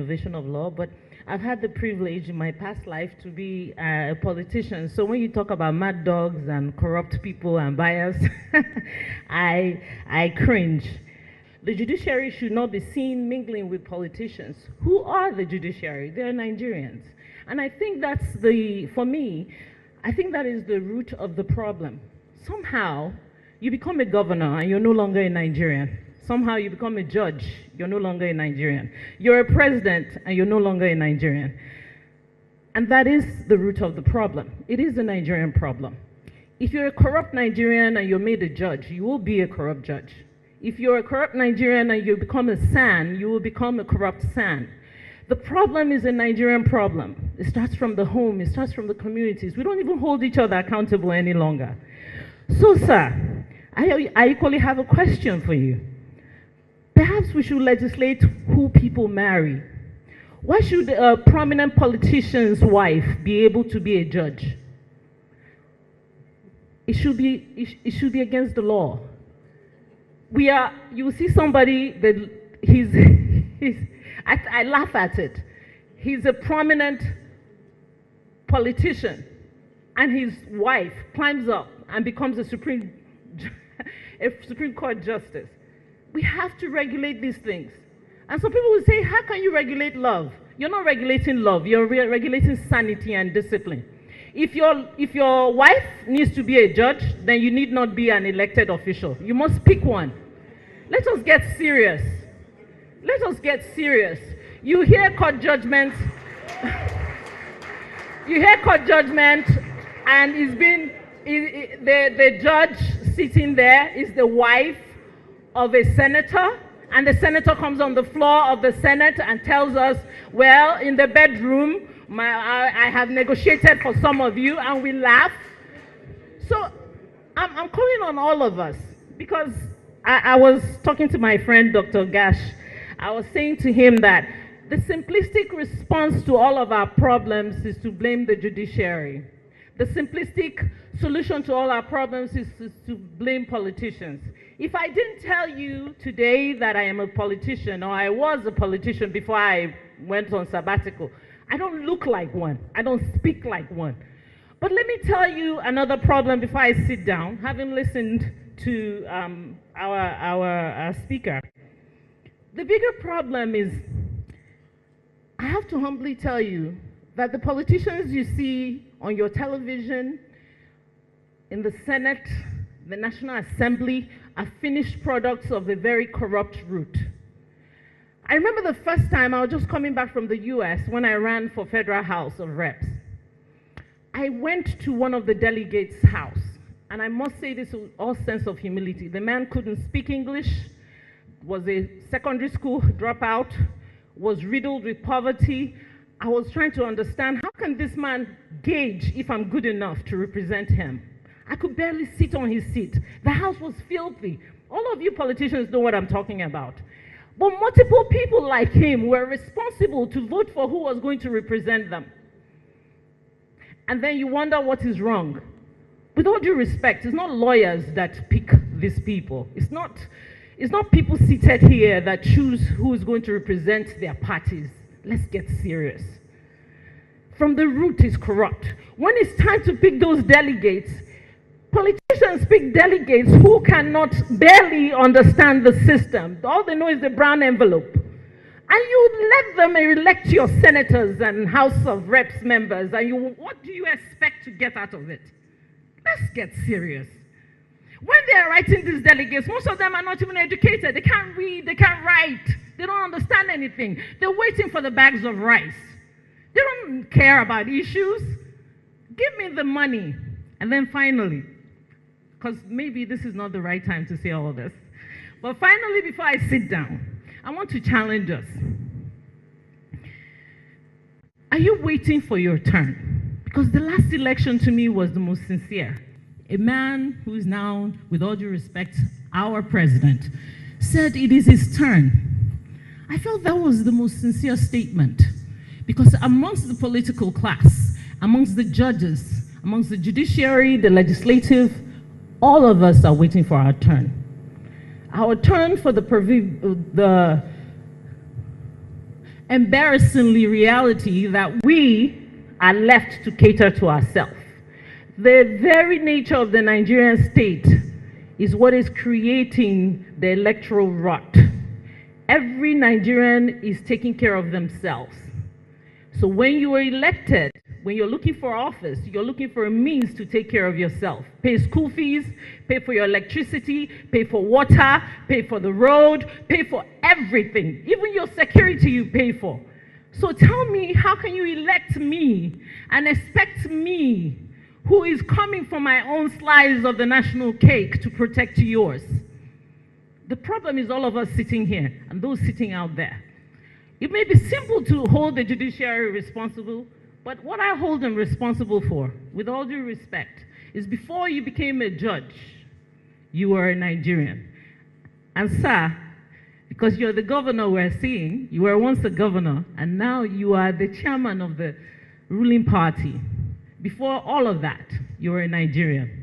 innovation of law, but I've had the privilege in my past life to be a politician. So when you talk about mad dogs and corrupt people and bias, I cringe. The judiciary should not be seen mingling with politicians. Who are the judiciary? They're Nigerians. And I think that's for me, I think that is the root of the problem. Somehow, you become a governor and you're no longer a Nigerian. Somehow you become a judge, you're no longer a Nigerian. You're a president and you're no longer a Nigerian. And that is the root of the problem. It is a Nigerian problem. If you're a corrupt Nigerian and you're made a judge, you will be a corrupt judge. If you're a corrupt Nigerian and you become a SAN, you will become a corrupt SAN. The problem is a Nigerian problem. It starts from the home, it starts from the communities. We don't even hold each other accountable any longer. So, sir, I equally have a question for you. Perhaps we should legislate who people marry. Why should a prominent politician's wife be able to be a judge? It should be against the law. You see somebody that I laugh at it. He's a prominent politician, and his wife climbs up and becomes a Supreme Court justice. We have to regulate these things. And some people will say, how can you regulate love? You're not regulating love, you're regulating sanity and discipline. If your wife needs to be a judge, then you need not be an elected official. You must pick one. Let us get serious. Let us get serious. You hear court judgment, and the judge sitting there is the wife of a senator, and the senator comes on the floor of the Senate and tells us, well, in the bedroom, I have negotiated for some of you, and we laugh. So I'm calling on all of us, because I was talking to my friend, Dr. Gash. I was saying to him that the simplistic response to all of our problems is to blame the judiciary. The simplistic solution to all our problems is to blame politicians. If I didn't tell you today that I am a politician, or I was a politician before I went on sabbatical, I don't look like one. I don't speak like one. But let me tell you another problem before I sit down, having listened to our speaker. The bigger problem is, I have to humbly tell you that the politicians you see on your television, in the Senate, the National Assembly, are finished products of a very corrupt route. I remember the first time I was just coming back from the US when I ran for Federal House of Reps. I went to one of the delegates' house, and I must say this with all sense of humility. The man couldn't speak English, was a secondary school dropout, was riddled with poverty. I was trying to understand, how can this man gauge if I'm good enough to represent him? I could barely sit on his seat. The house was filthy. All of you politicians know what I'm talking about. But multiple people like him were responsible to vote for who was going to represent them. And then you wonder what is wrong. With all due respect, it's not lawyers that pick these people. It's not people seated here that choose who is going to represent their parties. Let's get serious. From the root is corrupt. When it's time to pick those delegates, politicians pick delegates who cannot barely understand the system. All they know is the brown envelope. And you let them elect your senators and House of Reps members, and what do you expect to get out of it? Let's get serious. When they are writing these delegates, most of them are not even educated. They can't read, they can't write. They don't understand anything. They're waiting for the bags of rice. They don't care about issues. Give me the money. And then finally, because maybe this is not the right time to say all this, but finally, before I sit down, I want to challenge us. Are you waiting for your turn? Because the last election to me was the most sincere. A man who is now, with all due respect, our president, said it is his turn. I felt that was the most sincere statement, because amongst the political class, amongst the judges, amongst the judiciary, the legislative, all of us are waiting for our turn. Our turn for embarrassingly reality that we are left to cater to ourselves. The very nature of the Nigerian state is what is creating the electoral rot. Every Nigerian is taking care of themselves. So when you are elected, when you're looking for office, you're looking for a means to take care of yourself. Pay school fees, pay for your electricity, pay for water, pay for the road, pay for everything. Even your security you pay for. So tell me, how can you elect me and expect me, who is coming from my own slice of the national cake, to protect yours? The problem is all of us sitting here and those sitting out there. It may be simple to hold the judiciary responsible, but what I hold them responsible for, with all due respect, is before you became a judge, you were a Nigerian. And sir, because you're the governor we're seeing, you were once a governor, and now you are the chairman of the ruling party. Before all of that, you were a Nigerian.